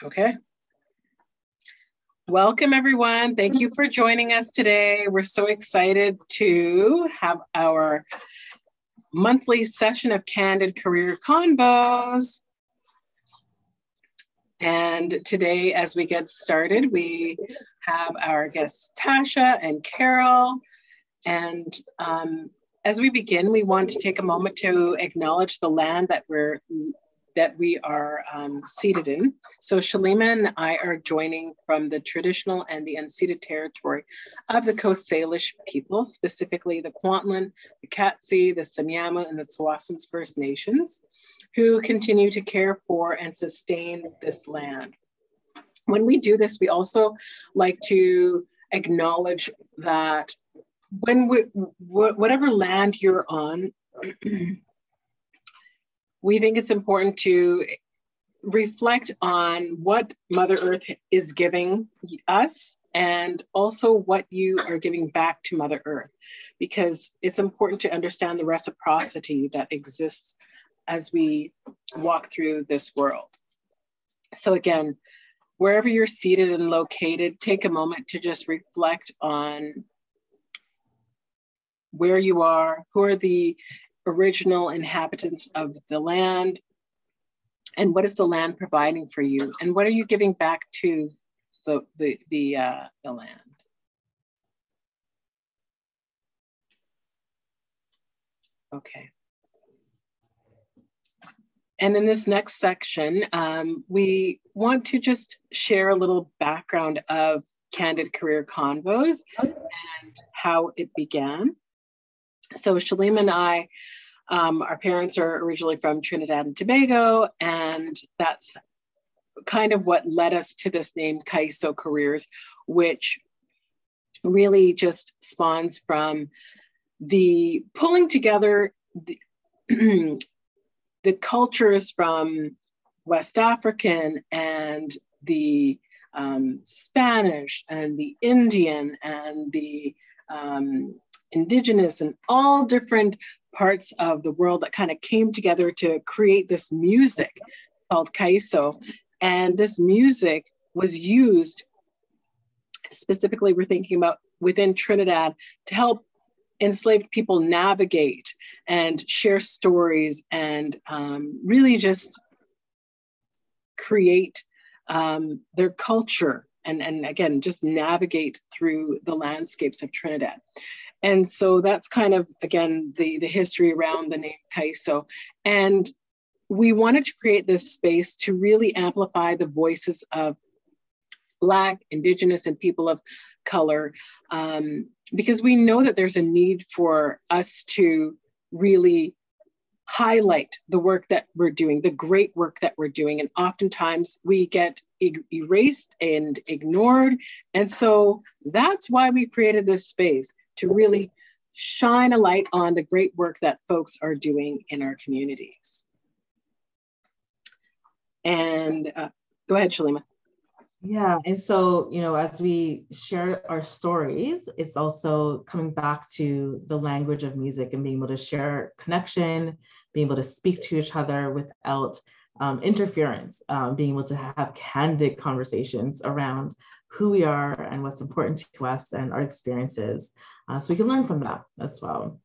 Okay. Welcome, everyone. Thank you for joining us today. We're so excited to have our monthly session of Candid Career Convos. And today, as we get started, we have our guests, Tasha and Carol. And as we begin, we want to take a moment to acknowledge the land that we are seated in. So Shalima and I are joining from the traditional and the unceded territory of the Coast Salish people, specifically the Kwantlen, the Katsi, the Samyamu, and the Tsawwassen First Nations, who continue to care for and sustain this land. When we do this, we also like to acknowledge that whatever land you're on, we think it's important to reflect on what Mother Earth is giving us and also what you are giving back to Mother Earth, because it's important to understand the reciprocity that exists as we walk through this world. So again, wherever you're seated and located, take a moment to just reflect on where you are, who are the original inhabitants of the land, and what is the land providing for you, and what are you giving back to the land. Okay. And in this next section, we want to just share a little background of Candid Career Convos and how it began. So Shalima and I, our parents are originally from Trinidad and Tobago, and that's kind of what led us to this name Kaiso Careers, which really just spawns from the pulling together the cultures from West African and the Spanish and the Indian and the Indigenous and all different parts of the world that kind of came together to create this music called Kaiso. And this music was used, specifically we're thinking about within Trinidad, to help enslaved people navigate and share stories and really just create their culture and again, just navigate through the landscapes of Trinidad. And so that's kind of, again, the history around the name Kaiso. And we wanted to create this space to really amplify the voices of Black, Indigenous, and people of color, because we know that there's a need for us to really highlight the work that we're doing, the great work that we're doing. And oftentimes we get erased and ignored. And so that's why we created this space, to really shine a light on the great work that folks are doing in our communities. And go ahead, Shalima. Yeah, and so, you know, as we share our stories, it's also coming back to the language of music and being able to share connection, being able to speak to each other without interference, being able to have candid conversations around who we are and what's important to us and our experiences, so we can learn from that as well.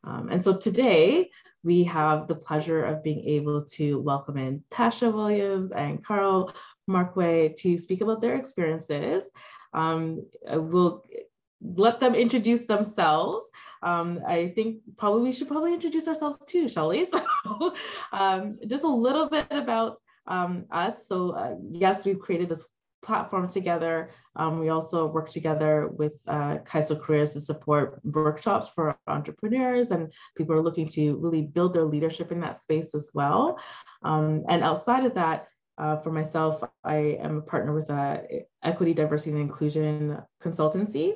And so today we have the pleasure of being able to welcome in Tasha Williams and Carl Markway to speak about their experiences. We'll let them introduce themselves. I think we should introduce ourselves too, shall we? So just a little bit about us. So yes, we've created this platform together. We also work together with Kaiso Careers to support workshops for entrepreneurs and people who are looking to really build their leadership in that space as well. And outside of that, for myself, I am a partner with Equity, Diversity, and Inclusion Consultancy.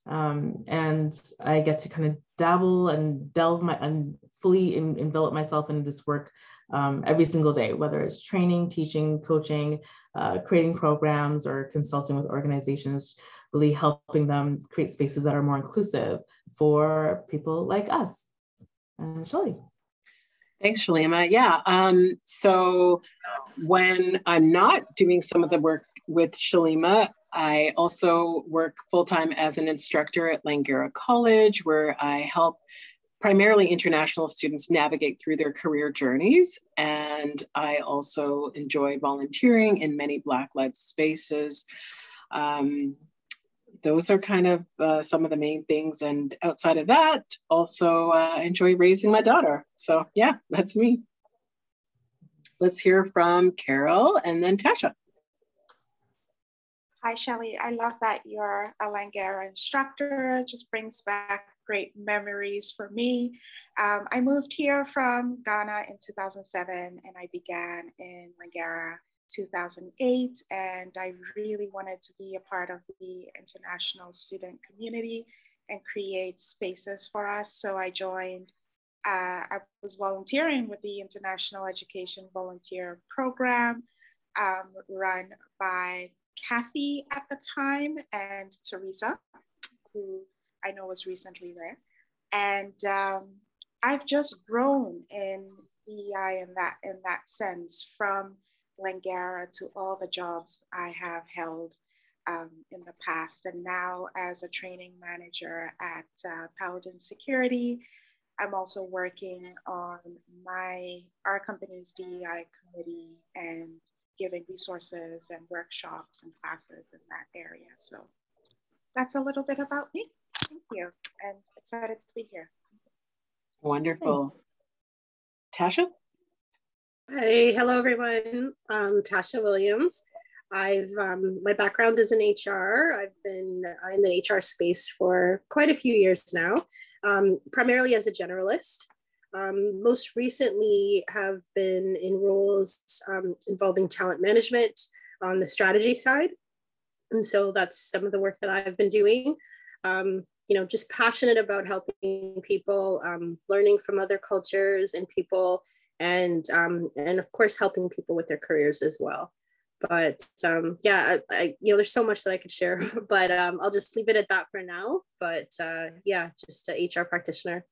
And I get to kind of dabble and delve and fully envelop myself in this work every single day, whether it's training, teaching, coaching, creating programs, or consulting with organizations, really helping them create spaces that are more inclusive for people like us. Shelley. Thanks, Shalima. Yeah, so When I'm not doing some of the work with Shalima, I also work full-time as an instructor at Langara College, where I help primarily international students navigate through their career journeys. And I also enjoy volunteering in many Black-led spaces. Those are kind of some of the main things. And outside of that, also enjoy raising my daughter. So yeah, that's me. Let's hear from Carol and then Tasha. Hi, Shelly. I love that you're a Langara instructor. It just brings back great memories for me. I moved here from Ghana in 2007, and I began in Langara 2008. And I really wanted to be a part of the international student community and create spaces for us. So I joined. I was volunteering with the International Education Volunteer Program, run by Kathy at the time and Teresa, who I know was recently there. And I've just grown in DEI in that sense, from Langara to all the jobs I have held in the past. And now as a training manager at Paladin Security, I'm also working on our company's DEI committee and giving resources and workshops and classes in that area. So that's a little bit about me. Thank you, and excited to be here. Wonderful. Tasha? Hi, hello everyone. Tasha Williams. My background is in HR. I've been in the HR space for quite a few years now, primarily as a generalist. Most recently have been in roles involving talent management on the strategy side. And so that's some of the work that I've been doing. Just passionate about helping people, learning from other cultures and people, and of course, helping people with their careers as well. But there's so much that I could share, but I'll just leave it at that for now. But just a HR practitioner.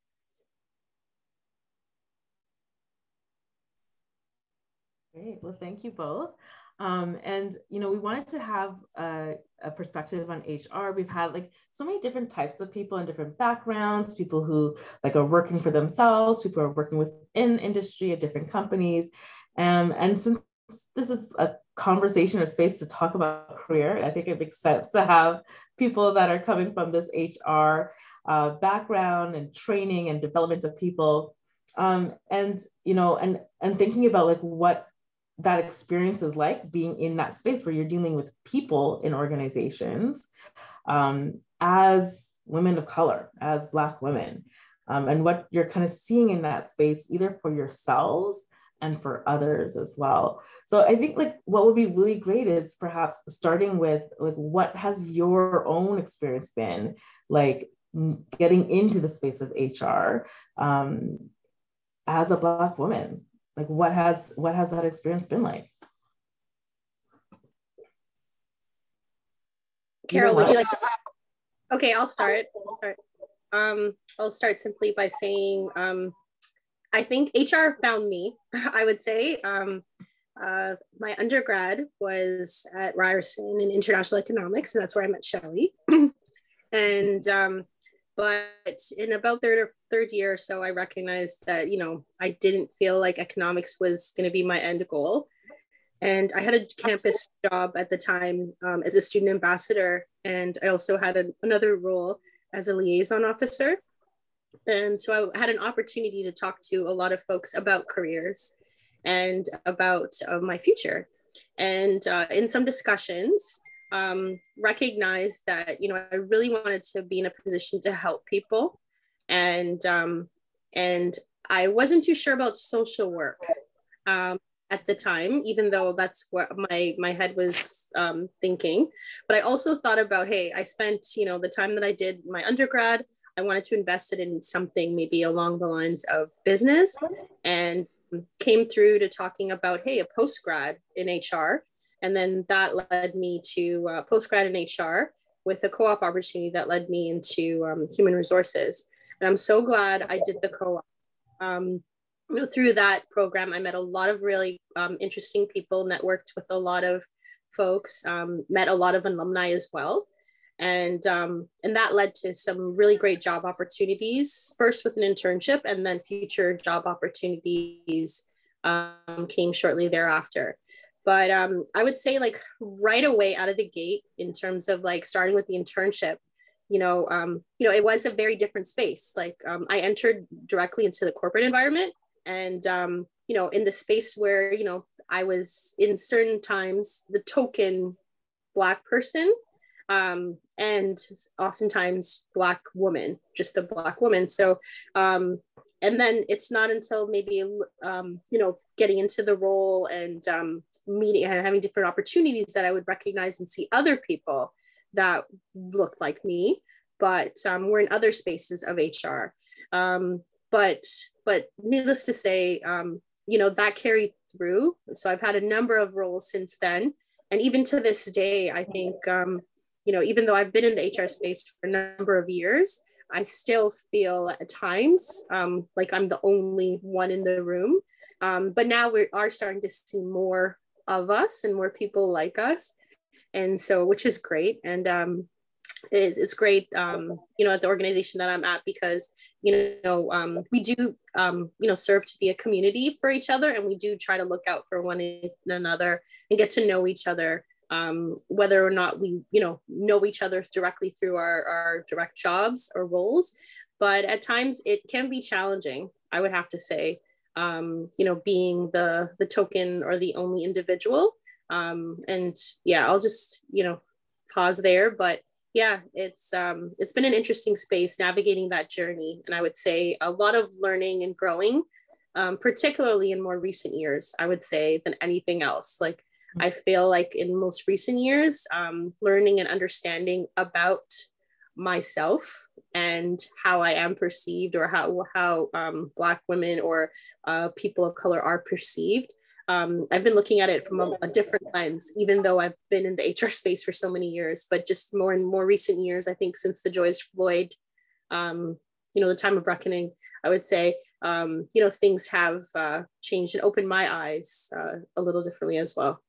Great. Well, thank you both. We wanted to have a perspective on HR. We've had so many different types of people and different backgrounds, people who are working for themselves, people who are working within industry at different companies. And since this is a conversation or space to talk about career, I think it makes sense to have people that are coming from this HR background and training and development of people. And thinking about what that experience is like, being in that space where you're dealing with people in organizations as women of color, as Black women, and what you're kind of seeing in that space, either for yourselves and for others as well. So I think what would be really great is perhaps starting with what has your own experience been like getting into the space of HR as a Black woman. What has that experience been like? Carol, would you like to? Okay, I'll start. I'll start simply by saying, I think HR found me, I would say. My undergrad was at Ryerson in international economics, and that's where I met Shelley. But in about third year or so, I recognized that, I didn't feel like economics was going to be my end goal. And I had a campus job at the time as a student ambassador. And I also had another role as a liaison officer. And so I had an opportunity to talk to a lot of folks about careers and about my future. And in some discussions, recognized that, I really wanted to be in a position to help people. And I wasn't too sure about social work at the time, even though that's what my head was thinking. But I also thought about, hey, I spent, the time that I did my undergrad, I wanted to invest it in something maybe along the lines of business, and came through to talking about, hey, a postgrad in HR. And then that led me to postgrad in HR with a co-op opportunity that led me into human resources. And I'm so glad I did the co-op. through that program, I met a lot of really interesting people, networked with a lot of folks, met a lot of alumni as well. And that led to some really great job opportunities, first with an internship, and then future job opportunities came shortly thereafter. But I would say, like, right away out of the gate, in terms of like starting with the internship, it was a very different space. Like, I entered directly into the corporate environment, and in the space where I was in certain times the token Black person, and oftentimes Black woman, just a Black woman. So, and then it's not until maybe, getting into the role and meeting and having different opportunities that I would recognize and see other people that looked like me, but were in other spaces of HR. But needless to say, that carried through. So I've had a number of roles since then. And even to this day, I think, even though I've been in the HR space for a number of years, I still feel at times like I'm the only one in the room. But now we are starting to see more of us and more people like us. And so, which is great. And it's great, at the organization that I'm at, because, we do, serve to be a community for each other. And we do try to look out for one another and get to know each other, whether or not we, know each other directly through our direct jobs or roles. But at times it can be challenging, I would have to say, being the token or the only individual. And yeah, I'll just, pause there. But yeah, it's been an interesting space navigating that journey. And I would say a lot of learning and growing, particularly in more recent years, I would say, than anything else. Like, I feel like in most recent years, learning and understanding about myself and how I am perceived, or how Black women or people of color are perceived. I've been looking at it from a different lens, even though I've been in the HR space for so many years, but just more and more recent years, I think since the George Floyd, the time of reckoning, I would say, things have changed and opened my eyes a little differently as well.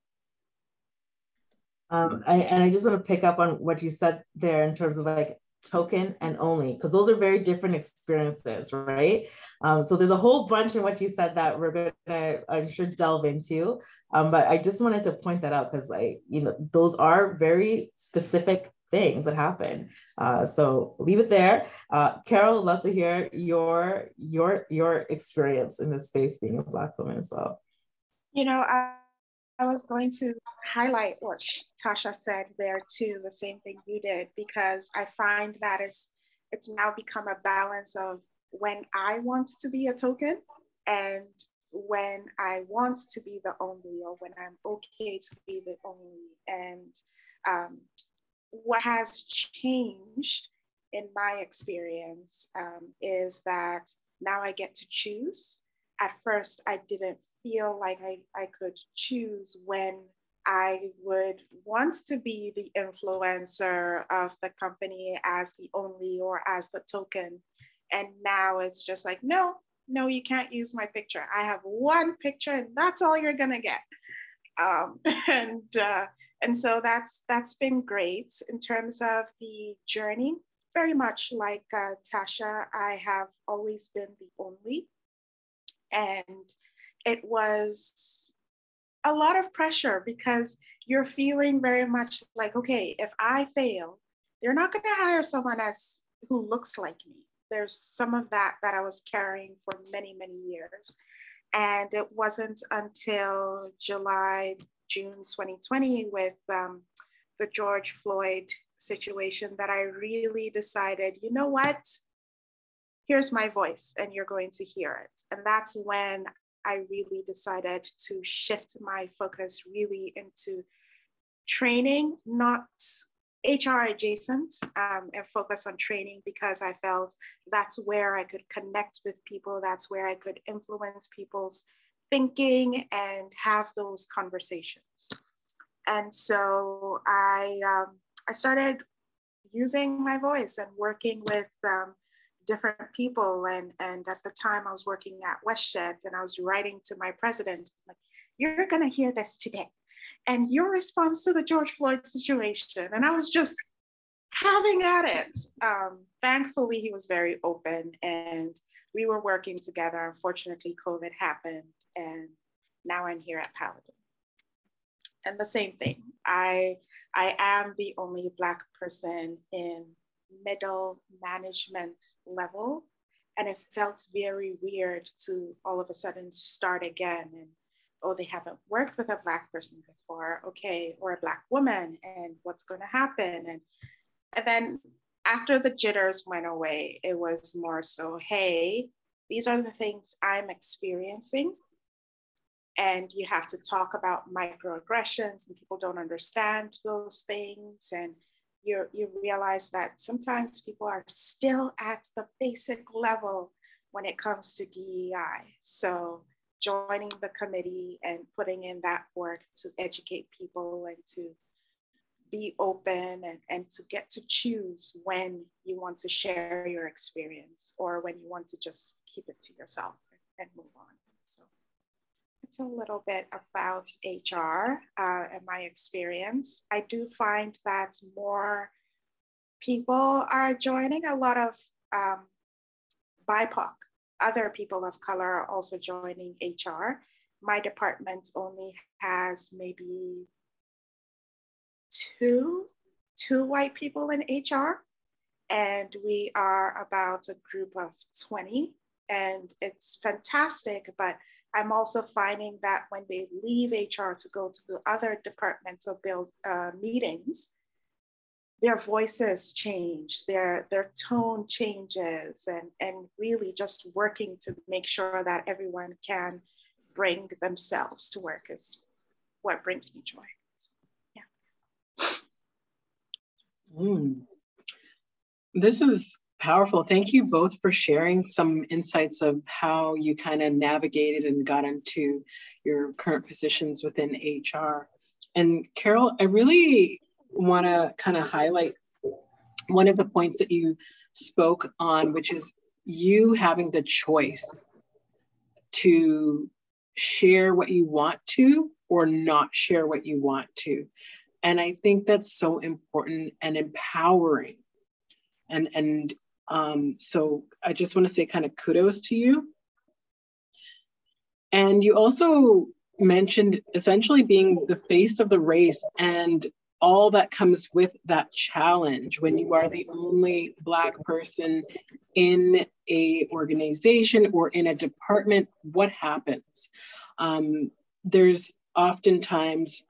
I just want to pick up on what you said there in terms of like token and only, because those are very different experiences, right? So there's a whole bunch in what you said that we're gonna, I'm sure, delve into. But I just wanted to point that out because those are very specific things that happen. So leave it there. Carol, love to hear your experience in this space being a Black woman as well. I was going to highlight what Tasha said there too, the same thing you did, because I find that it's now become a balance of when I want to be a token and when I want to be the only, or when I'm okay to be the only. And what has changed in my experience is that now I get to choose. At first, I didn't feel like I could choose when I would want to be the influencer of the company as the only or as the token. And now it's just like, no, you can't use my picture. I have one picture and that's all you're gonna get. And so that's been great in terms of the journey. Very much like Tasha, I have always been the only. And it was a lot of pressure because you're feeling very much like, okay, if I fail, they're not going to hire someone who looks like me. There's some of that I was carrying for many, many years. And it wasn't until June 2020 with the George Floyd situation that I really decided, you know what? Here's my voice and you're going to hear it. And that's when I really decided to shift my focus really into training, not HR adjacent, and focus on training, because I felt that's where I could connect with people. That's where I could influence people's thinking and have those conversations. And so I started using my voice and working with different people. And at the time I was working at WestJet, and I was writing to my president, like, you're gonna hear this today, and your response to the George Floyd situation. And I was just having at it. Thankfully, he was very open, and we were working together. Unfortunately, COVID happened, and now I'm here at Paladin. And the same thing, I am the only Black person in middle management level, and it felt very weird to all of a sudden start again. And oh, they haven't worked with a Black person before, okay, or a Black woman, and what's going to happen? And then after the jitters went away, it was more so, hey, these are the things I'm experiencing, and you have to talk about microaggressions, and people don't understand those things. And you realize that sometimes people are still at the basic level when it comes to DEI. So joining the committee and putting in that work to educate people and to be open and to get to choose when you want to share your experience or when you want to just keep it to yourself and move on. So it's a little bit about HR and my experience. I do find that more people are joining. A lot of BIPOC, other people of color are also joining HR. My department only has maybe two white people in HR, and we are about a group of 20, and it's fantastic. But I'm also finding that when they leave HR to go to other departmental meetings, their voices change, their tone changes, and really just working to make sure that everyone can bring themselves to work is what brings me joy. This is powerful. Thank you both for sharing some insights of how you kind of navigated and got into your current positions within HR. And Carol, I really want to kind of highlight one of the points that you spoke on, which is you having the choice to share what you want to or not share what you want to. And I think that's so important and empowering. And so I just want to say kind of kudos to you. And you also mentioned essentially being the face of the race and all that comes with that challenge when you are the only Black person in a organization or in a department. What happens? There's oftentimes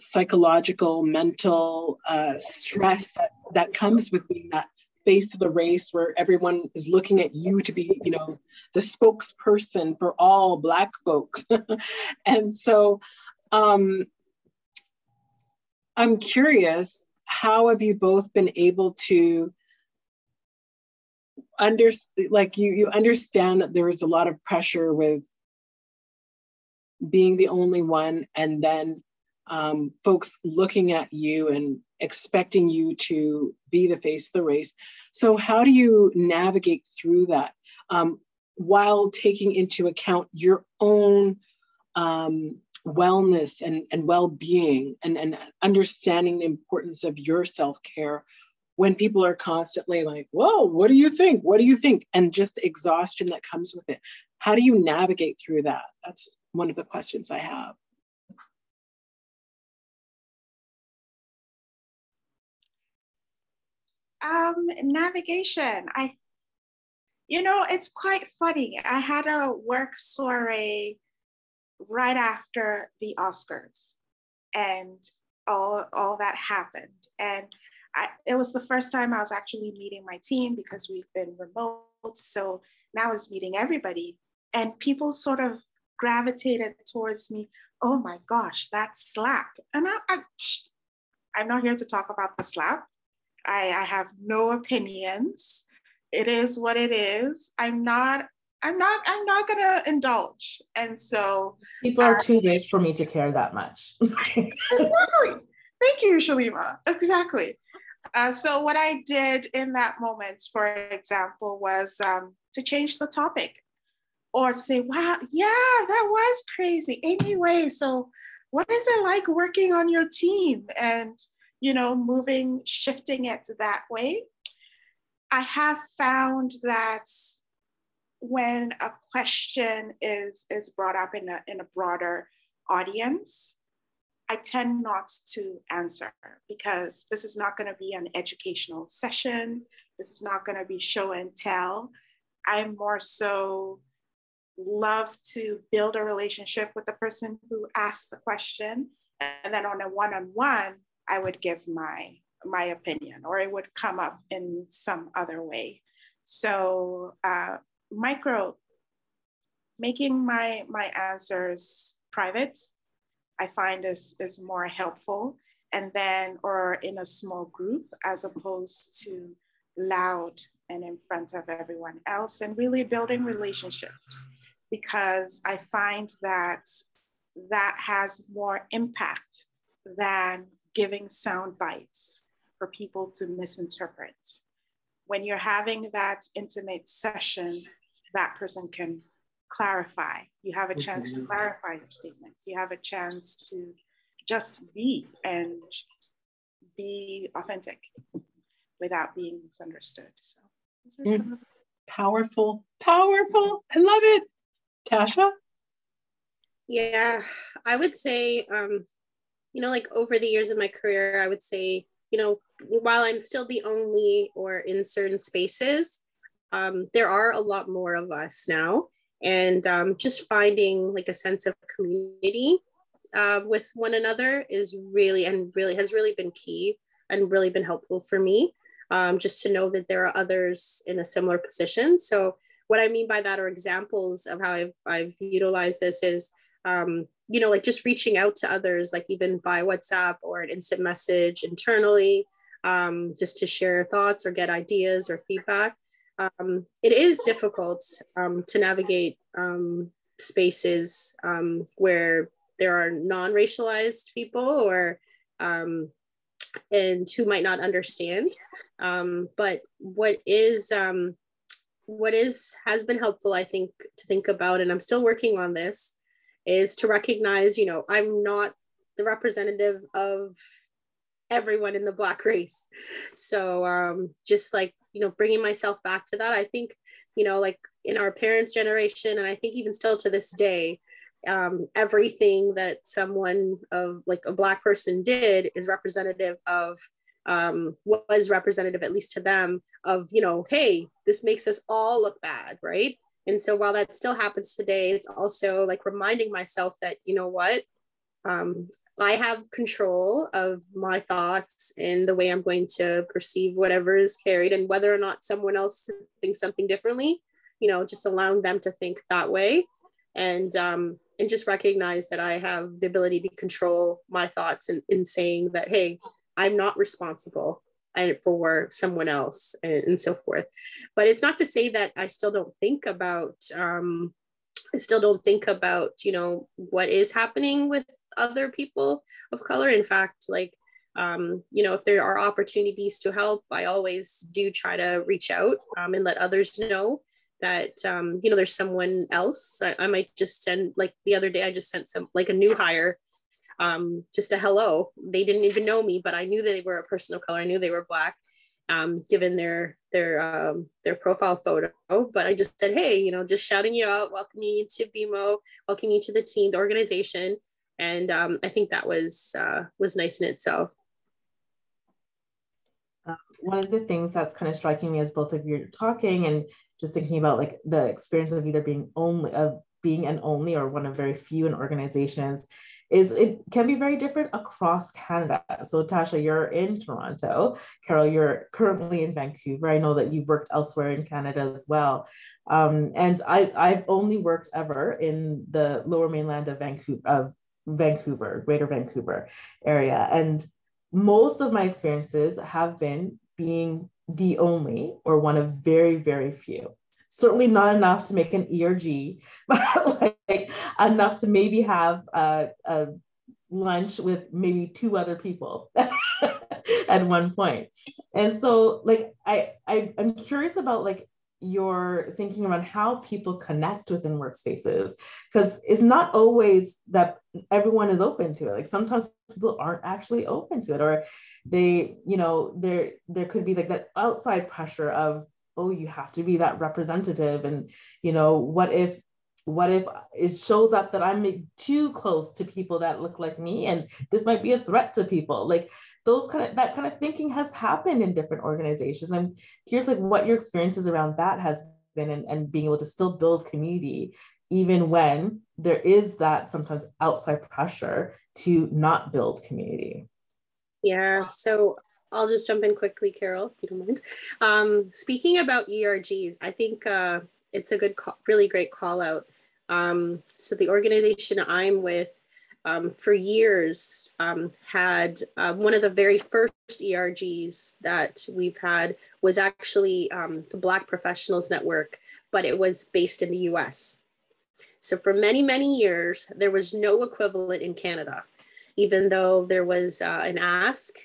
psychological, mental stress that comes with being that face of the race, where everyone is looking at you to be, you know, the spokesperson for all Black folks. And so I'm curious, how have you both been able to you understand that there is a lot of pressure with being the only one, and then folks looking at you and expecting you to be the face of the race. So how do you navigate through that while taking into account your own wellness and well-being and understanding the importance of your self-care when people are constantly like, whoa, what do you think? What do you think? And just the exhaustion that comes with it. How do you navigate through that? That's one of the questions I have. Navigation. It's quite funny. I had a work soiree right after the Oscars, and all that happened. And it was the first time I was actually meeting my team, because we've been remote. So now I was meeting everybody, and people sort of gravitated towards me. Oh my gosh, that slap. And I'm not here to talk about the slap. I have no opinions. It is what it is. I'm not gonna indulge. And so people are too rich for me to care that much. Exactly. Thank you, Shalima. Exactly. So what I did in that moment, for example, was to change the topic or say, wow, yeah, that was crazy. Anyway, so what is it like working on your team? And, you know, shifting it that way. I have found that when a question is brought up in a broader audience, I tend not to answer, because this is not going to be an educational session. This is not going to be show and tell. I more so love to build a relationship with the person who asked the question. And then on a one-on-one, I would give my opinion, or it would come up in some other way. So making my answers private, I find is more helpful. And then, or in a small group, as opposed to loud and in front of everyone else, and really building relationships, because I find that has more impact than giving sound bites for people to misinterpret. When you're having that intimate session, that person can clarify. You have a chance to clarify your statements. You have a chance to just be authentic without being misunderstood. So those are some of the powerful. I love it. Tasha? Yeah, I would say, you know, like over the years of my career, I would say, you know, while I'm still the only or in certain spaces, there are a lot more of us now. And just finding like a sense of community with one another is really has been key and really been helpful for me, just to know that there are others in a similar position. So what I mean by that, are examples of how I've utilized this is, you know, like just reaching out to others, like even by WhatsApp or an instant message internally, just to share thoughts or get ideas or feedback. It is difficult to navigate spaces where there are non-racialized people or and who might not understand. But what has been helpful, I think, to think about, and I'm still working on this, is to recognize, you know, I'm not the representative of everyone in the Black race. So just like, you know, bringing myself back to that, I think, you know, like in our parents' generation, and I think even still to this day, everything that someone of like a Black person did is representative of, was representative, at least to them, of, you know, hey, this makes us all look bad, right? And so while that still happens today, it's also like reminding myself that, you know what, I have control of my thoughts and the way I'm going to perceive whatever is carried, and whether or not someone else thinks something differently, you know, just allowing them to think that way, and just recognize that I have the ability to control my thoughts in saying that, hey, I'm not responsible for someone else, and so forth. But it's not to say that I still don't think about you know, what is happening with other people of color. In fact, like, you know, if there are opportunities to help, I always do try to reach out and let others know that, you know, there's someone else. I might just send, like the other day, I just sent like a new hire, just a hello. They didn't even know me, but I knew that they were a person of color. I knew they were Black, given their profile photo. But I just said, hey, you know, just shouting you out, welcoming you to BMO, welcoming you to the team, the organization. And I think that was nice in itself. One of the things that's kind of striking me as both of you are talking, and just thinking about like the experience of either being an only or one of very few in organizations, is it can be very different across Canada. So Tasha, you're in Toronto. Carol, you're currently in Vancouver. I know that you've worked elsewhere in Canada as well. And I've only worked ever in the Lower Mainland of Vancouver, Greater Vancouver area. And most of my experiences have been being the only or one of very, very few. Certainly not enough to make an ERG, but like enough to maybe have a lunch with maybe two other people. at one point. And so like, I'm curious about like your thinking around how people connect within workspaces, because it's not always that everyone is open to it. Like sometimes people aren't actually open to it, or they, you know, there could be like that outside pressure of, oh, you have to be that representative. And, you know, what if it shows up that I'm too close to people that look like me, and this might be a threat to people? Like that kind of thinking has happened in different organizations. I'm curious like what your experiences around that has been, and being able to still build community even when there is that sometimes outside pressure to not build community. Yeah, so I'll just jump in quickly, Carol, if you don't mind. Speaking about ERGs, I think it's a good, really great call out. So the organization I'm with for years had one of the very first ERGs that we've had was actually the Black Professionals Network, but it was based in the US. So for many, many years, there was no equivalent in Canada, even though there was an ask.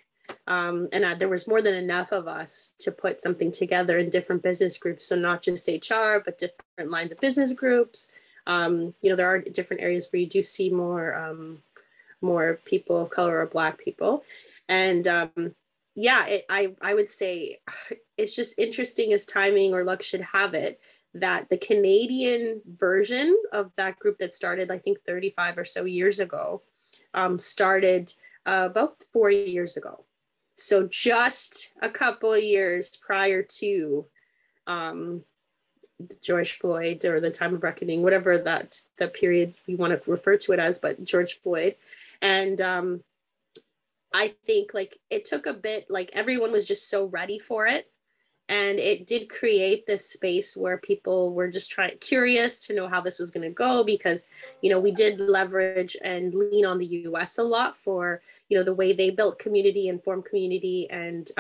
And there was more than enough of us to put something together in different business groups. So not just HR, but different lines of business groups. You know, there are different areas where you do see more people of color or Black people. And yeah, I would say it's just interesting as timing or luck should have it that the Canadian version of that group that started, I think 35 or so years ago, started about 4 years ago. So just a couple of years prior to George Floyd, or the time of reckoning, whatever that period you want to refer to it as, but George Floyd. And I think like it took a bit, like everyone was just so ready for it. And it did create this space where people were just curious to know how this was going to go, because, you know, we did leverage and lean on the US a lot for, you know, the way they built community and formed community. And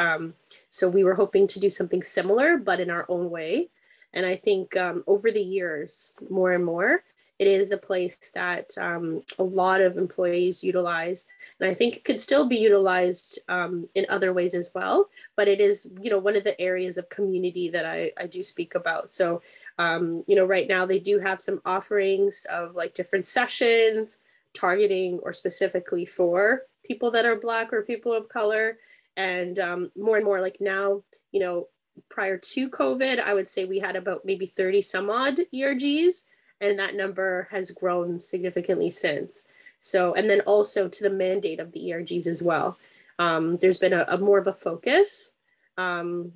so we were hoping to do something similar, but in our own way. And I think over the years, more and more, it is a place that a lot of employees utilize. And I think it could still be utilized in other ways as well. But it is, you know, one of the areas of community that I do speak about. So, you know, right now they do have some offerings of like different sessions targeting or specifically for people that are Black or people of color. And more and more like now, you know, prior to COVID, I would say we had about maybe 30 some odd ERGs. And that number has grown significantly since. So, and then also to the mandate of the ERGs as well. There's been a more of a focus, and,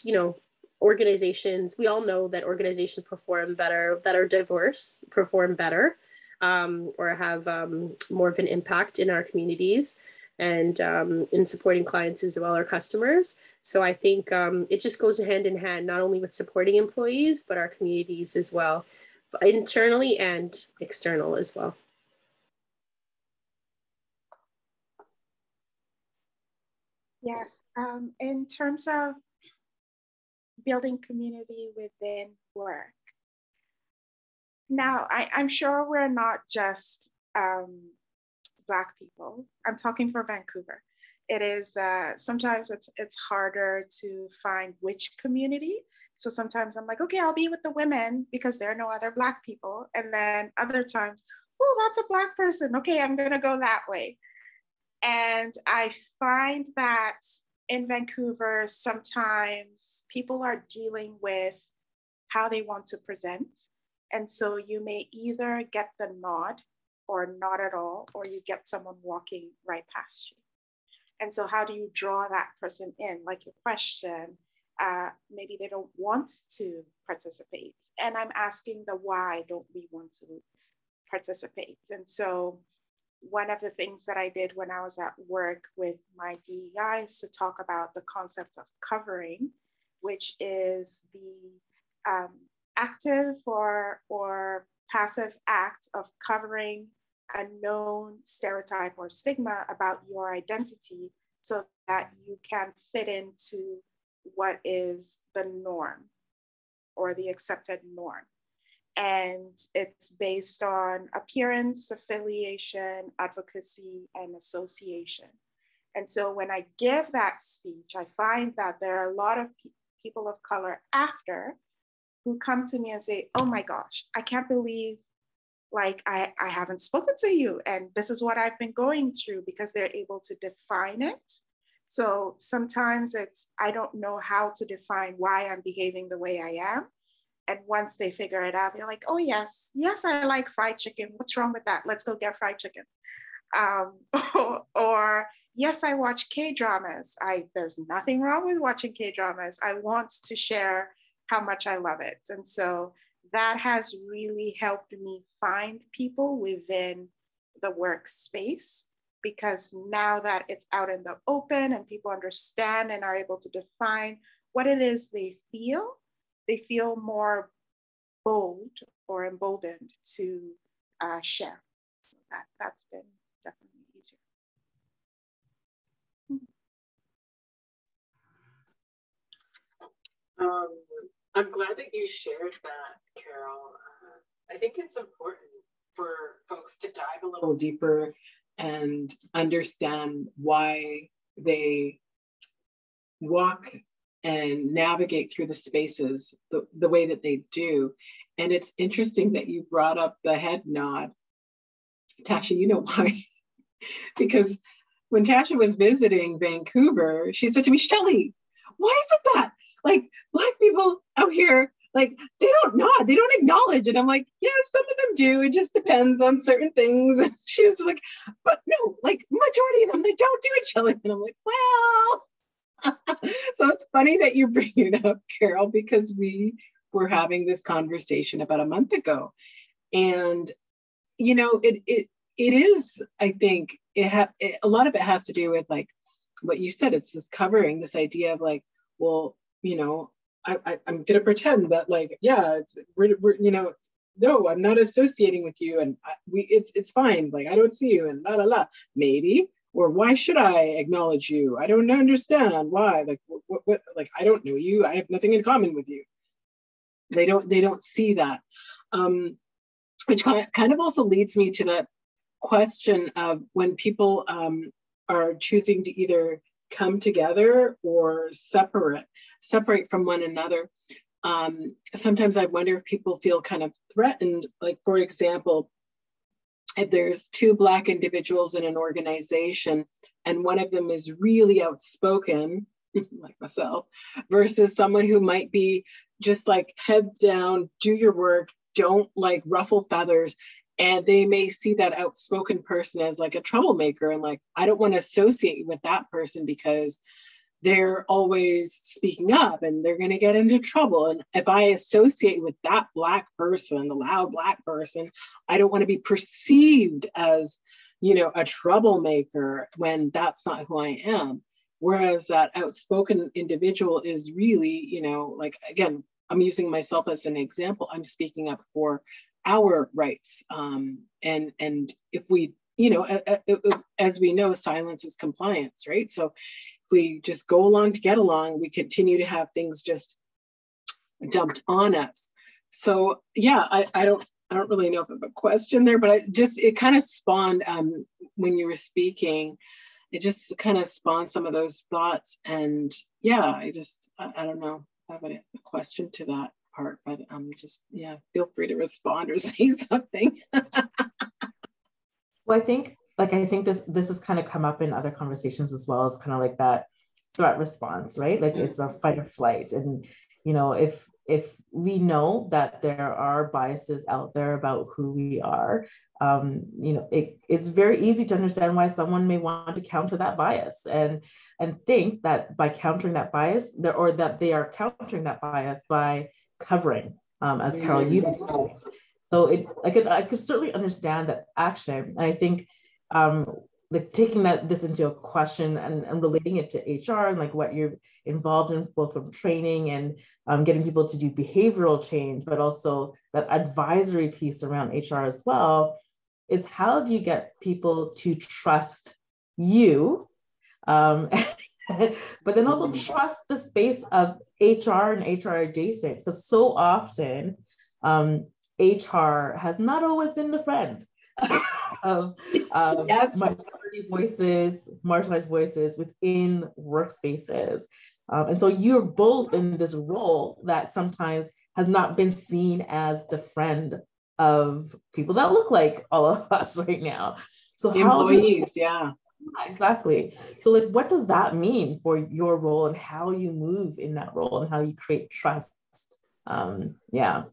you know, organizations, we all know that organizations perform better, that are diverse, perform better, or have more of an impact in our communities and in supporting clients as well, our customers. So I think it just goes hand in hand, not only with supporting employees, but our communities as well, internally and external as well. Yes, in terms of building community within work. Now, I'm sure we're not just Black people. I'm talking for Vancouver. It is, sometimes it's harder to find which community. So sometimes I'm like, okay, I'll be with the women because there are no other Black people. And then other times, oh, that's a Black person. Okay, I'm gonna go that way. And I find that in Vancouver, sometimes people are dealing with how they want to present. And so you may either get the nod or not at all, or you get someone walking right past you. And so how do you draw that person in? Like your question, maybe they don't want to participate. And I'm asking the why don't we want to participate? And so one of the things that I did when I was at work with my DEI is to talk about the concept of covering, which is the active or passive act of covering a known stereotype or stigma about your identity so that you can fit into what is the norm or the accepted norm. And it's based on appearance, affiliation, advocacy, and association. And so when I give that speech, I find that there are a lot of people of color after who come to me and say, oh my gosh, I can't believe like I haven't spoken to you. And this is what I've been going through, because they're able to define it. So sometimes I don't know how to define why I'm behaving the way I am. And once they figure it out, they're like, oh yes, I like fried chicken. What's wrong with that? Let's go get fried chicken. Or yes, I watch K-dramas. There's nothing wrong with watching K-dramas. I want to share how much I love it. And so that has really helped me find people within the workspace, because now that it's out in the open and people understand and are able to define what it is they feel more bold or emboldened to share. So that's been definitely easier. I'm glad that you shared that, Carol. I think it's important for folks to dive a little deeper and understand why they walk and navigate through the spaces the way that they do. And it's interesting that you brought up the head nod. Tasha, you know why? Because when Tasha was visiting Vancouver, she said to me, Shelley, why is it that? Like Black people out here, like they don't nod, they don't acknowledge. And I'm like, yeah, some of them do. It just depends on certain things. And she was like, but no, like majority of them, they don't do it, Shelley. And I'm like, well, so it's funny that you bring it up, Carol, because we were having this conversation about a month ago. And, you know, it is, I think, a lot of it has to do with like what you said. It's this covering, this idea of like, well, you know, I'm going to pretend that like, yeah, we're you know, no, I'm not associating with you, and it's fine. Like I don't see you, and la la la. Maybe, or why should I acknowledge you? I don't understand why. Like what? Like I don't know you. I have nothing in common with you. They don't see that, which kind of also leads me to that question of when people are choosing to either come together or separate from one another. Sometimes I wonder if people feel kind of threatened. Like, for example, if there's two Black individuals in an organization and one of them is really outspoken, like myself, versus someone who might be just like head down, do your work, don't like ruffle feathers. And they may see that outspoken person as like a troublemaker, and like, I don't want to associate with that person because they're always speaking up and they're going to get into trouble. And if I associate with that Black person, the loud Black person, I don't want to be perceived as, you know, a troublemaker when that's not who I am. Whereas that outspoken individual is really, you know, like, again, I'm using myself as an example. I'm speaking up for our rights. And if we, you know, as we know, silence is compliance, right? So if we just go along to get along, we continue to have things just dumped on us. So yeah, I don't really know if I have a question there, but it kind of spawned when you were speaking, it just kind of spawned some of those thoughts. And yeah, I don't know if I have a question to that part, but just, yeah, feel free to respond or say something. Well, I think this has kind of come up in other conversations as well, as kind of like that threat response, right? Like it's a fight or flight. And, you know, if we know that there are biases out there about who we are, you know, it's very easy to understand why someone may want to counter that bias and think that by countering that bias, that they are countering that bias by covering, as Carol, you said. So I could certainly understand that action. And I think like taking this into a question and relating it to HR and like what you're involved in, both from training and getting people to do behavioral change, but also that advisory piece around HR as well, is how do you get people to trust you, but then also trust the space of HR and HR adjacent, because so often HR has not always been the friend of yes. minority voices, marginalized voices within workspaces. And so you're both in this role that sometimes has not been seen as the friend of people that look like all of us right now. So how do employees, yeah. exactly. So like, what does that mean for your role and how you move in that role and how you create trust? Yeah.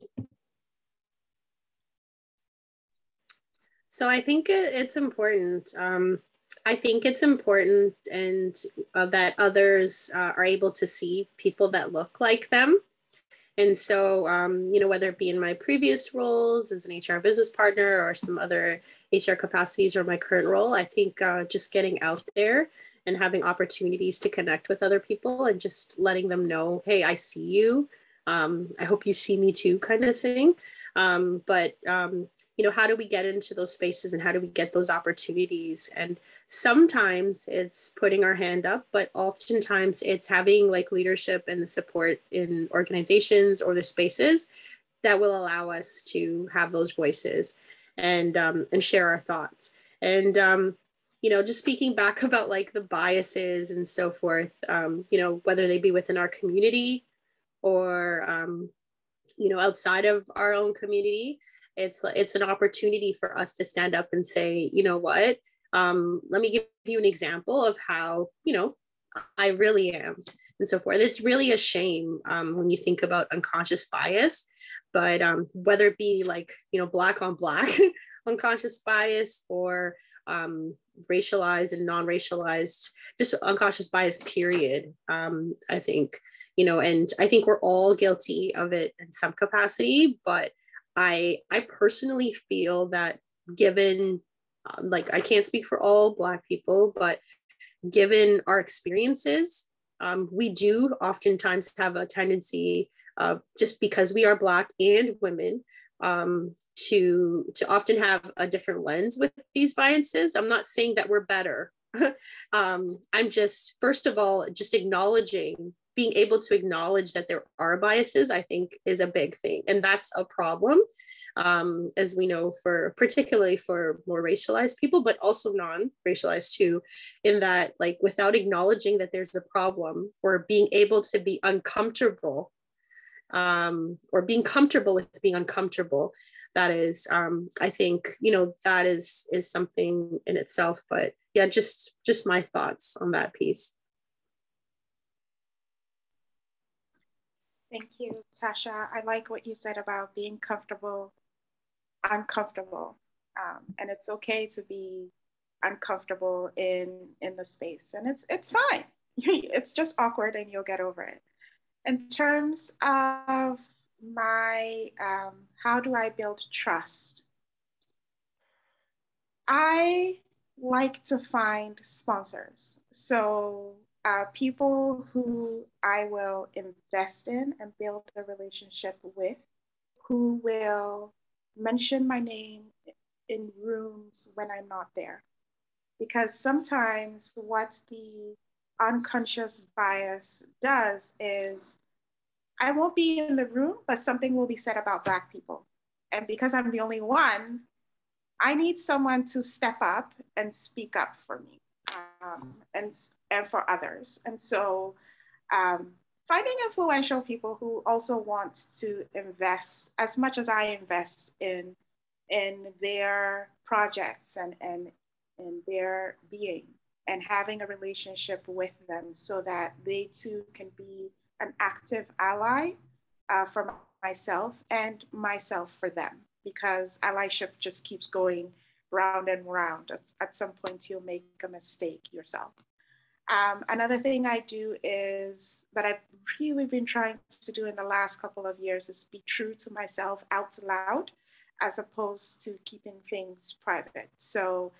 So I think it's important. I think it's important and that others are able to see people that look like them. And so, you know, whether it be in my previous roles as an HR business partner or some other HR capacities or my current role, I think just getting out there and having opportunities to connect with other people and just letting them know, hey, I see you. I hope you see me too, kind of thing. You know, how do we get into those spaces and how do we get those opportunities? And sometimes it's putting our hand up, but oftentimes it's having like leadership and the support in organizations or the spaces that will allow us to have those voices and share our thoughts. And you know, just speaking back about like the biases and so forth, you know, whether they be within our community or you know, outside of our own community, it's an opportunity for us to stand up and say, you know what, let me give you an example of how, you know, I really am and so forth. It's really a shame when you think about unconscious bias, but whether it be like, you know, black on black unconscious bias or racialized and non-racialized, just unconscious bias, period. I think, you know, and I think we're all guilty of it in some capacity, but I personally feel that given, like, I can't speak for all Black people, but given our experiences, we do oftentimes have a tendency, just because we are Black and women, to often have a different lens with these biases. I'm not saying that we're better. I'm just, first of all, just being able to acknowledge that there are biases, I think is a big thing. And that's a problem, as we know, particularly for more racialized people, but also non-racialized too, in that, like, without acknowledging that there's a problem or being able to be uncomfortable, or being comfortable with being uncomfortable, that is, I think, you know, that is something in itself. But yeah, just my thoughts on that piece. Thank you, Tasha. I like what you said about being uncomfortable. And it's okay to be uncomfortable in the space. And it's fine. It's just awkward and you'll get over it. In terms of my, how do I build trust? I like to find sponsors. So people who I will invest in and build a relationship with, who will mention my name in rooms when I'm not there. Because sometimes what the unconscious bias does is I won't be in the room, but something will be said about Black people. And because I'm the only one, I need someone to step up and speak up for me, and for others. And so finding influential people who also want to invest as much as I invest in their projects and in their being, and having a relationship with them so that they too can be an active ally for myself and myself for them, because allyship just keeps going round and round. At some point, you'll make a mistake yourself. Another thing I do is that I've really been trying to do in the last couple of years is be true to myself out loud, as opposed to keeping things private. So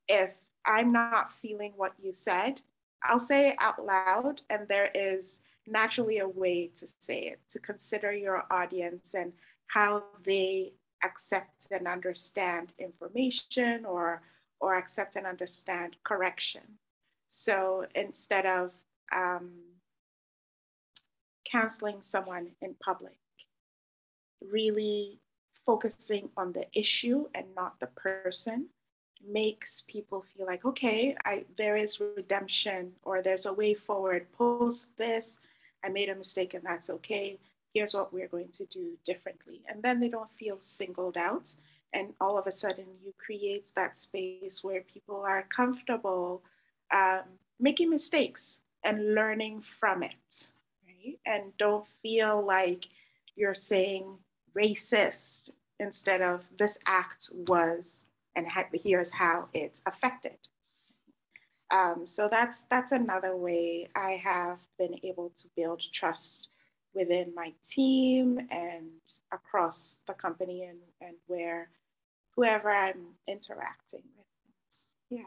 if I'm not feeling what you said, I'll say it out loud, and there is naturally a way to say it, to consider your audience and how they accept and understand information or accept and understand correction. So instead of canceling someone in public, really focusing on the issue and not the person, makes people feel like, okay, there is redemption, or there's a way forward. Post this, I made a mistake and that's okay. Here's what we're going to do differently. And then they don't feel singled out. And all of a sudden you create that space where people are comfortable making mistakes and learning from it, right? And don't feel like you're saying racist instead of this act was, and here's how it affected. So that's another way I have been able to build trust within my team and across the company and where whoever I'm interacting with. Yeah.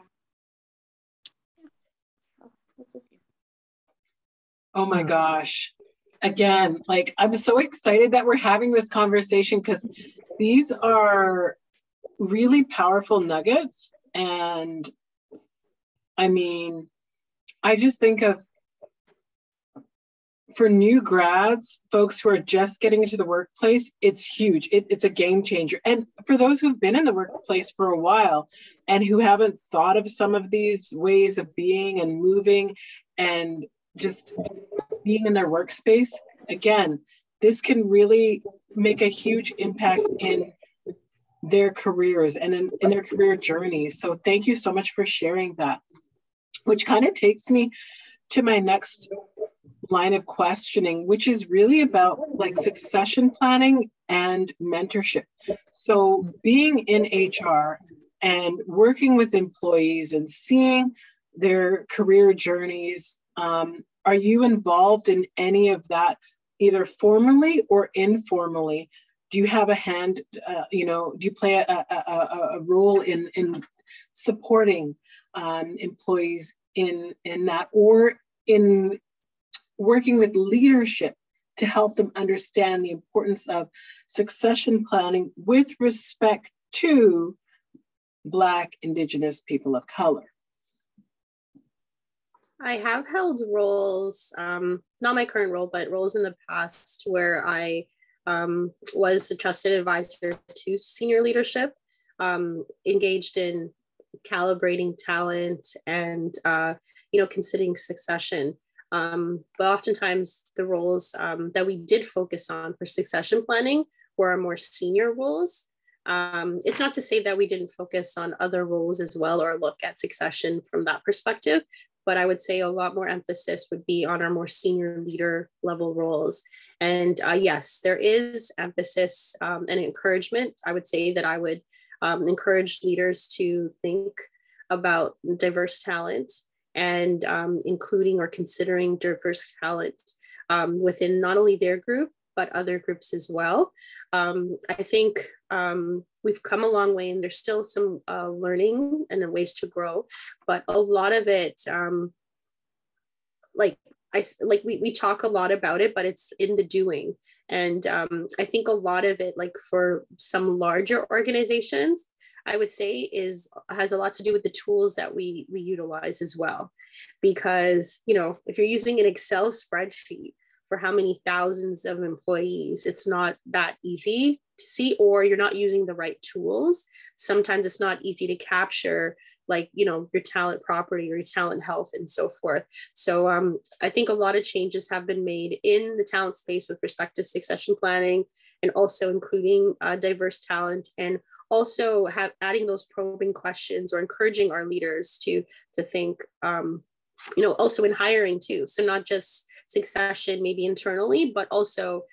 Oh, that's a few. Oh my gosh. Again, like, I'm so excited that we're having this conversation, because these are really powerful nuggets. And I mean, I just think of, for new grads, folks who are just getting into the workplace, it's huge. It's a game changer. And for those who've been in the workplace for a while and who haven't thought of some of these ways of being and moving and just being in their workspace, again, this can really make a huge impact in their careers and in their career journeys. So thank you so much for sharing that, which kind of takes me to my next line of questioning, which is really about like succession planning and mentorship. So being in HR and working with employees and seeing their career journeys, are you involved in any of that, either formally or informally? Do you have a hand, do you play a role in supporting employees in that, or in working with leadership to help them understand the importance of succession planning with respect to Black, Indigenous people of color? I have held roles, not my current role, but roles in the past where I was a trusted advisor to senior leadership, engaged in calibrating talent and, considering succession. But oftentimes the roles that we did focus on for succession planning were our more senior roles. It's not to say that we didn't focus on other roles as well or look at succession from that perspective, but I would say a lot more emphasis would be on our more senior leader level roles. And yes, there is emphasis and encouragement. I would say that I would encourage leaders to think about diverse talent and including or considering diverse talent within not only their group, but other groups as well. I think we've come a long way, and there's still some learning and ways to grow, but a lot of it, we talk a lot about it, but it's in the doing. And I think a lot of it, like for some larger organizations, I would say has a lot to do with the tools that we utilize as well. Because, if you're using an Excel spreadsheet for how many thousands of employees, it's not that easy to see, or you're not using the right tools. Sometimes it's not easy to capture, your talent property or your talent health and so forth. So I think a lot of changes have been made in the talent space with respect to succession planning, and also including diverse talent, and also adding those probing questions or encouraging our leaders to think, also in hiring too. So not just succession maybe internally, but also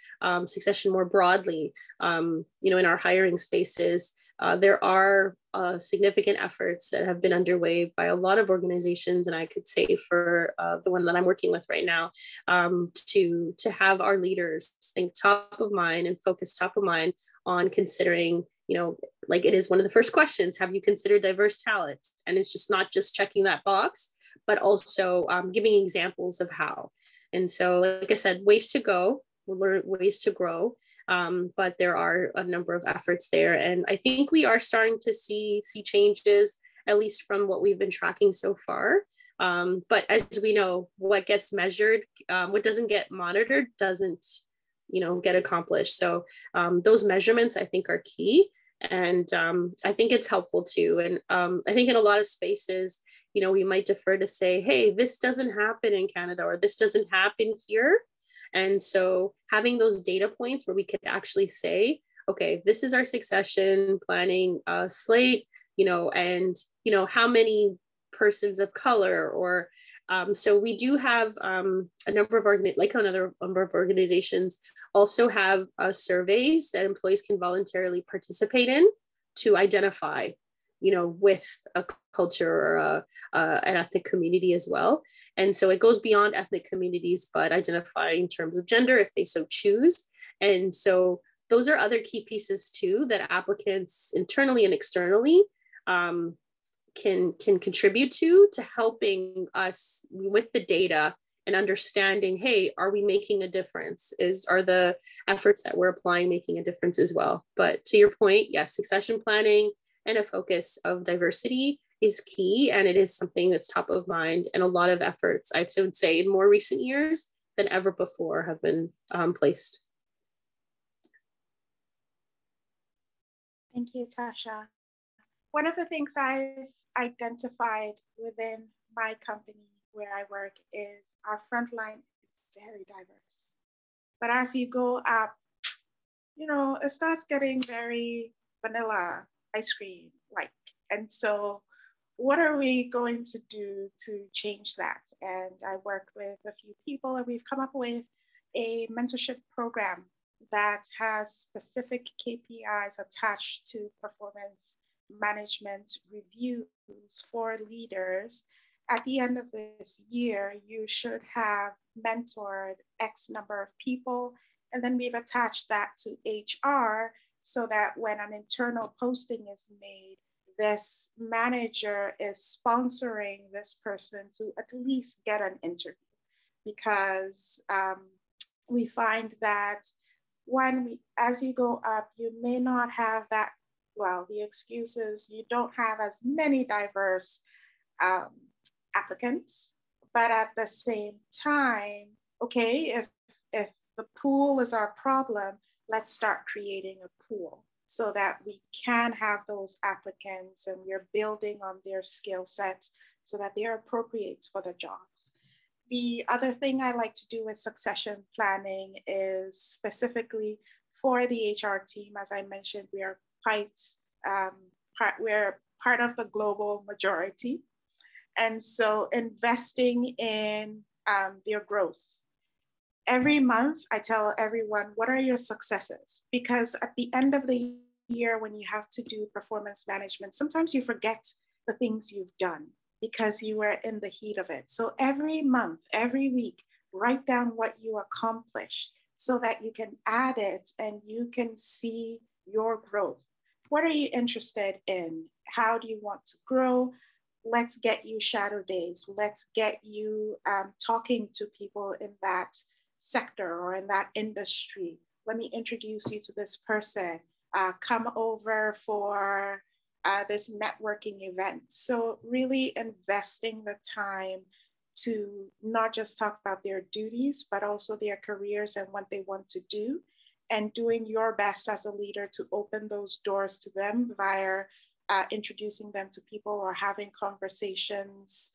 succession more broadly, in our hiring spaces. There are significant efforts that have been underway by a lot of organizations, and I could say for the one that I'm working with right now, to have our leaders think top of mind and focus top of mind on considering, it is one of the first questions, have you considered diverse talent? And it's just not just checking that box, but also giving examples of how. And so, like I said, ways to go, we'll learn ways to grow, but there are a number of efforts there. And I think we are starting to see changes, at least from what we've been tracking so far. But as we know, what gets measured, what doesn't get monitored doesn't, get accomplished. So those measurements, I think, are key. And I think it's helpful too. And I think in a lot of spaces, you know, we might defer to say, hey, this doesn't happen in Canada, or this doesn't happen here. And so having those data points where we could actually say, okay, this is our succession planning slate, you know, and, you know, how many persons of color, or so we do have a number of another number of organizations also have surveys that employees can voluntarily participate in to identify, you know, with a culture or an ethnic community as well. And so it goes beyond ethnic communities, but identifying in terms of gender if they so choose. And so those are other key pieces too that applicants internally and externally can contribute to helping us with the data and understanding, hey, are we making a difference? Are the efforts that we're applying making a difference as well? But to your point, yes, succession planning and a focus of diversity is key, and it is something that's top of mind, and a lot of efforts, I would say, in more recent years than ever before have been placed. Thank you, Tasha. One of the things I've identified within my company where I work is our frontline is very diverse. But as you go up, you know, it starts getting very vanilla ice cream like. And so what are we going to do to change that? And I worked with a few people, and we've come up with a mentorship program that has specific KPIs attached to performance management reviews for leaders. At the end of this year, you should have mentored X number of people. And then we've attached that to HR so that when an internal posting is made, this manager is sponsoring this person to at least get an interview. Because we find that as you go up, you may not have that, well, the excuse is you don't have as many diverse applicants, but at the same time, okay, if the pool is our problem, let's start creating a pool so that we can have those applicants and we're building on their skill sets so that they're appropriate for the jobs. The other thing I like to do with succession planning is specifically for the HR team. As I mentioned, we are we're part of the global majority. And so investing in their growth. Every month, I tell everyone, what are your successes? Because at the end of the year, when you have to do performance management, sometimes you forget the things you've done because you were in the heat of it. So every month, every week, write down what you accomplished so that you can add it and you can see your growth. What are you interested in? How do you want to grow? Let's get you shadow days. Let's get you talking to people in that sector or in that industry. Let me introduce you to this person. Come over for this networking event. So really investing the time to not just talk about their duties, but also their careers and what they want to do, and doing your best as a leader to open those doors to them via introducing them to people or having conversations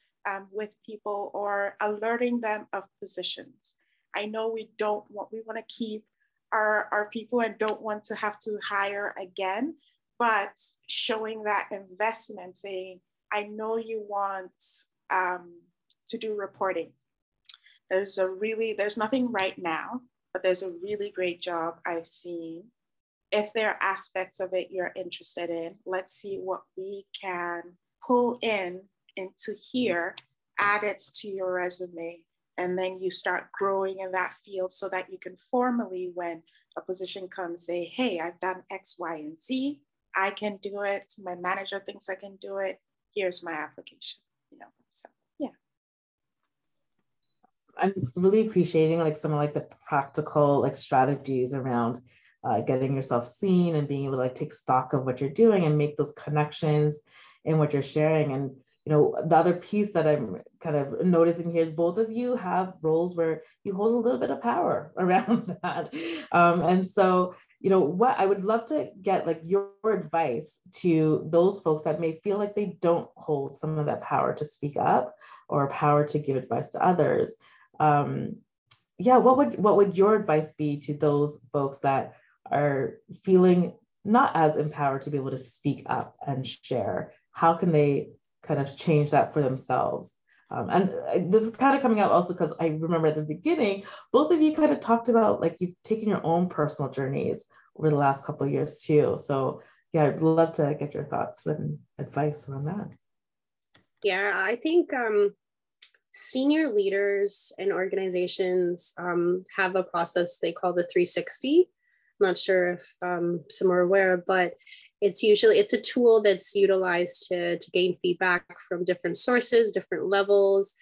with people or alerting them of positions. I know we want to keep our people and don't want to have to hire again, but showing that investment, saying, I know you want to do reporting. There's nothing right now, but there's a really great job I've seen. If there are aspects of it you're interested in, let's see what we can pull into here, add it to your resume, and then you start growing in that field so that you can formally, when a position comes, say, hey, I've done X, Y, and Z. I can do it. My manager thinks I can do it. Here's my application. So yeah. I'm really appreciating some of the practical strategies around getting yourself seen and being able to take stock of what you're doing and make those connections in what you're sharing. And the other piece that I'm kind of noticing here is both of you have roles where you hold a little bit of power around that. And so, what I would love to get like your advice to those folks that may feel like they don't hold some of that power to speak up or power to give advice to others. What would your advice be to those folks that are feeling not as empowered to be able to speak up and share? How can they kind of change that for themselves? And this is kind of coming out also because I remember at the beginning, both of you kind of talked about like you've taken your own personal journeys over the last couple of years too. So yeah, I'd love to get your thoughts and advice around that. Yeah, I think senior leaders and organizations have a process they call the 360. I'm not sure if some are aware, but it's a tool that's utilized to gain feedback from different sources, different levels,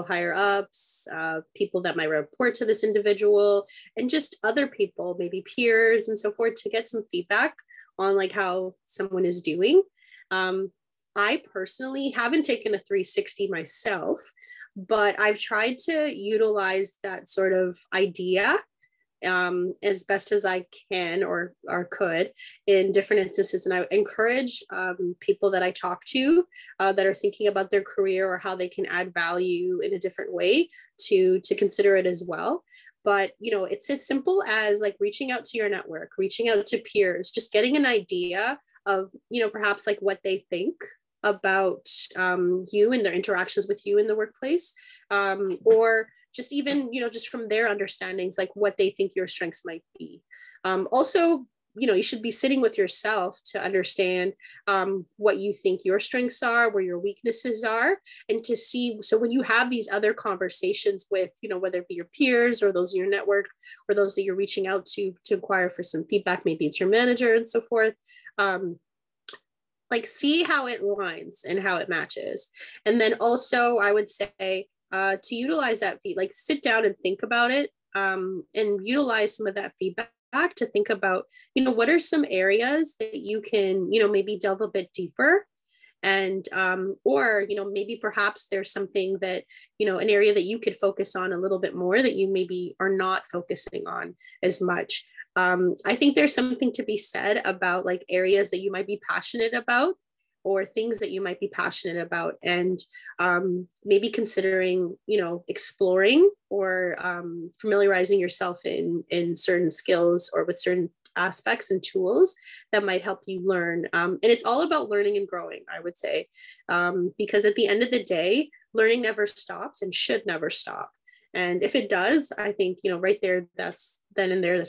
higher ups, people that might report to this individual, and just other people, maybe peers and so forth, to get some feedback on like how someone is doing. I personally haven't taken a 360 myself, but I've tried to utilize that sort of idea as best as I can or could in different instances. And I encourage people that I talk to that are thinking about their career or how they can add value in a different way to consider it as well. But, it's as simple as like reaching out to your network, reaching out to peers, just getting an idea of, perhaps like what they think about you and their interactions with you in the workplace, or just even, just from their understandings, like what they think your strengths might be. Also, you should be sitting with yourself to understand what you think your strengths are, where your weaknesses are, and to see, so when you have these other conversations with, whether it be your peers or those in your network or those that you're reaching out to inquire for some feedback, maybe it's your manager and so forth, like see how it aligns and how it matches. And then also I would say to utilize that like sit down and think about it and utilize some of that feedback to think about, what are some areas that you can, maybe delve a bit deeper. And, or, maybe perhaps there's something that, an area that you could focus on a little bit more that you maybe are not focusing on as much. I think there's something to be said about like areas that you might be passionate about or things that you might be passionate about, and maybe considering, exploring or familiarizing yourself in certain skills or with certain aspects and tools that might help you learn. And it's all about learning and growing, I would say, because at the end of the day, learning never stops and should never stop. And if it does, I think, right there, that's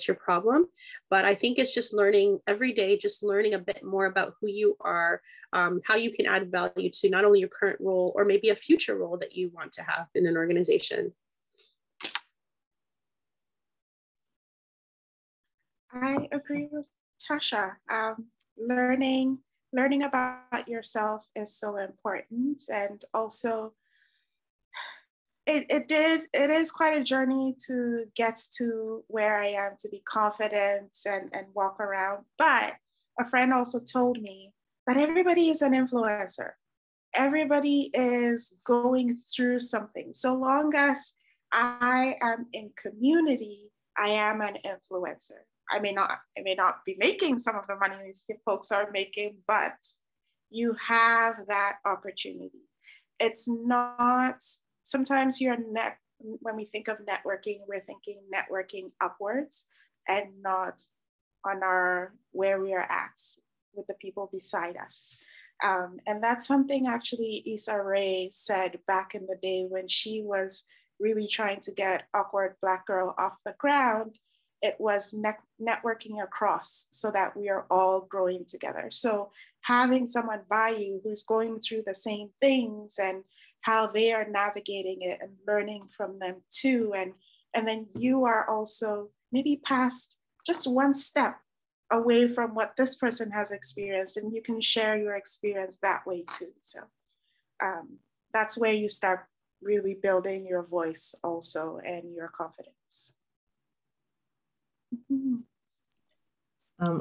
your problem. But I think it's just learning every day, just learning a bit more about who you are, how you can add value to not only your current role or maybe a future role that you want to have in an organization. I agree with Tasha. Learning about yourself is so important, and also it is quite a journey to get to where I am, to be confident and walk around. But a friend also told me that everybody is an influencer. Everybody is going through something. So long as I am in community, I am an influencer. I may not be making some of the money these folks are making, but you have that opportunity. It's not, sometimes when we think of networking, we're thinking networking upwards and not on where we are at with the people beside us. And that's something actually Issa Rae said back in the day when she was really trying to get Awkward Black Girl off the ground. It was networking across so that we are all growing together. So having someone by you who's going through the same things and how they are navigating it and learning from them too. And then you are also maybe past just one step away from what this person has experienced, and you can share your experience that way too. So that's where you start really building your voice also and your confidence. Mm-hmm.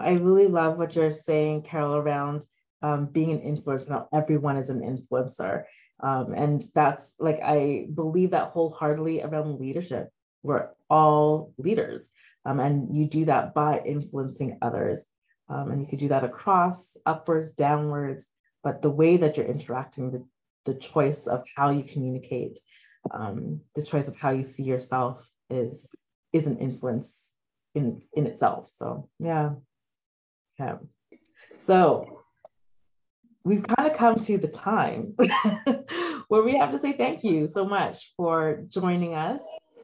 I really love what you're saying, Carol, around being an influencer. Not everyone is an influencer. And that's like, I believe that wholeheartedly around leadership we're all leaders. And you do that by influencing others. And you could do that across, upwards, downwards, but the way that you're interacting, the choice of how you communicate, the choice of how you see yourself is an influence in itself. So yeah. So we've kind of come to the time where we have to say thank you so much for joining us,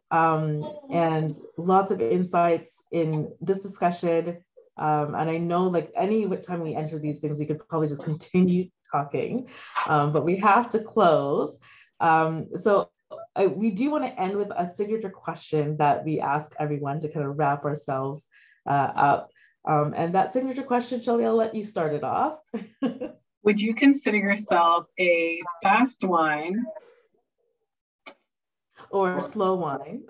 and lots of insights in this discussion. And I know, like, any time we enter these things, we could probably just continue talking, but we have to close. So we do want to end with a signature question that we ask everyone to kind of wrap ourselves up. And that signature question, Shelly, I'll let you start it off. Would you consider yourself a fast wine? Or slow wine?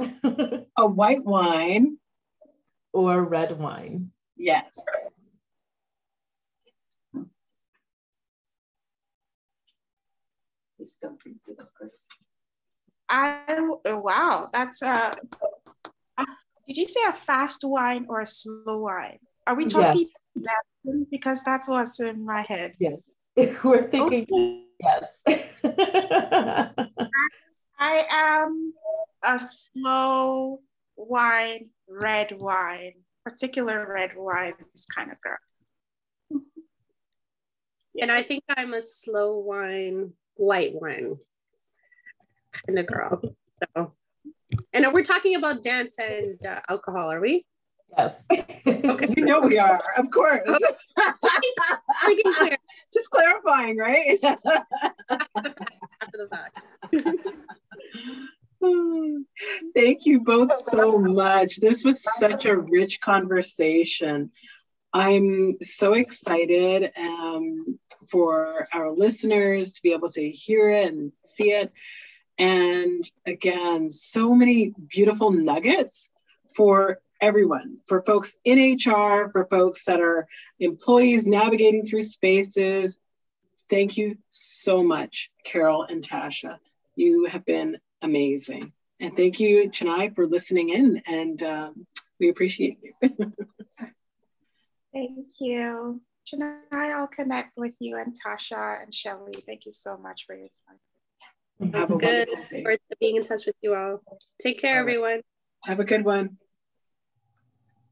A white wine? Or red wine? Yes. Wow, that's did you say a fast wine or a slow wine? Are we talking Latin? Because that's what's in my head. Yes. We're thinking, okay. Yes. I am a slow wine, red wine, particular red wines kind of girl. And I think I'm a slow wine, white wine kind of girl. So, and we're talking about dance and alcohol, are we? Yes. Okay. You know we are, of course. Just clarifying, right? After the fact. Thank you both so much. This was such a rich conversation. I'm so excited for our listeners to be able to hear it and see it. And again, so many beautiful nuggets for everyone, for folks in HR, for folks that are employees navigating through spaces. Thank you so much, Carol and Tasha. You have been amazing. And thank you, Chennai, for listening in, and we appreciate you. Thank you. Chennai, I'll connect with you and Tasha and Shelly. Thank you so much for your time. That's good. Forward to being in touch with you all. Take care, everyone. Have a good one.